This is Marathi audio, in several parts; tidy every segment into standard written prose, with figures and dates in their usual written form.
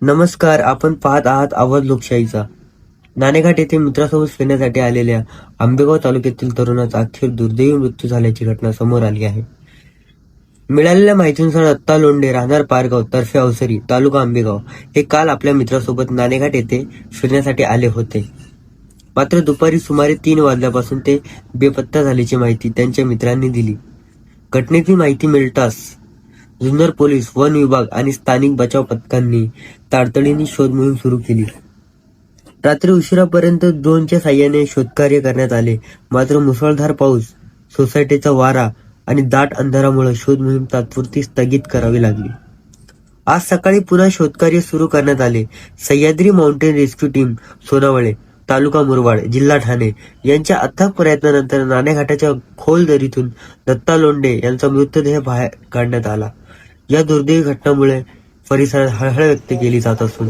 नमस्कार, आपण पाहत आहात आवाज लोकशाहीचा. नाणेघाट येथे मित्रासोबत फिरण्यासाठी आलेल्या आंबेगाव तालुक्यातील तरुणाचा अखेर दुर्दैवी मृत्यू झाल्याची घटना समोर आली आहे. मिळालेल्या माहितीनुसार दत्ता लोंढे राहणार पारगाव तर्फे अवसरी तालुका आंबेगाव हे काल आपल्या मित्रासोबत नाणेघाट येथे फिरण्यासाठी आले होते. मात्र दुपारी सुमारे 3 वाजल्यापासून ते बेपत्ता झाल्याची माहिती त्यांच्या मित्रांनी दिली. घटनेची माहिती मिळताच जुन्नर पोलीस, वन विभाग आणि स्थानिक बचाव पथकांनी तातडीने शोध मोहीम सुरू केली. रात्री उशिरापर्यंत ड्रोनच्या साहाय्याने शोधकार्य करण्यात आले. मात्र मुसळधार पाऊस, सोसायटीचा वारा आणि दाट अंधारामुळे शोध मोहीम तात्पुरती स्थगित करावी लागली. आज सकाळी पुन्हा शोधकार्य सुरू करण्यात आले. Sahyadri mountain rescue team, Sonawale, तालुका मुरबाड, जिल्हा ठाणे यांच्या अथक प्रयत्नानंतर नाणेघाटाच्या खोल दरीतून दत्ता लोंढे यांचा मृतदेह बाहेर काढण्यात आला. या दुर्दैवी घटनेमुळे परिसरात हळहळ व्यक्त केली जात असून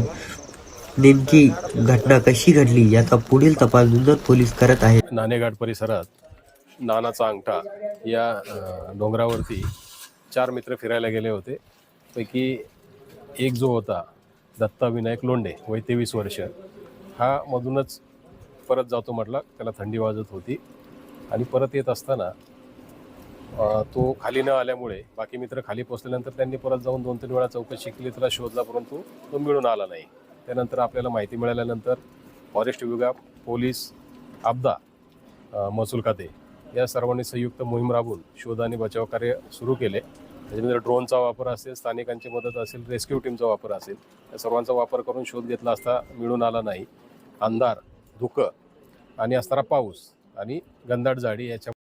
नेमकी घटना कशी घडली याचा पुढील तपास जुन्नर पोलीस करत आहेत. नाणेघाट परिसरात नानाचा अंगठा या डोंगरावरती 4 मित्र फिरायला गेले होते. पैकी एक जो होता दत्ता विनायक लोंढे, वय 23 वर्ष, हा मधूनच परत जातो म्हटला. त्याला थंडी वाजत होती आणि परत येत असताना तो खाली न आल्यामुळे बाकी मित्र खाली पोचल्यानंतर त्यांनी परत जाऊन 2-3 वेळा चौकशी केली, त्याला शोधला, परंतु तो मिळून आला नाही. त्यानंतर आपल्याला माहिती मिळाल्यानंतर फॉरेस्ट विभाग, पोलीस, आपदा, महसूल खाते या सर्वांनी संयुक्त मोहीम राबवून शोध आणि बचाव कार्य सुरू केले. त्याच्यामध्ये ड्रोनचा वापर असेल, स्थानिकांची मदत असेल, रेस्क्यू टीमचा वापर असेल, या सर्वांचा वापर करून शोध घेतला असता मिळून आला नाही. अंधार, धुकं आणि असणारा पाऊस आणि घनदाट झाडी याच्या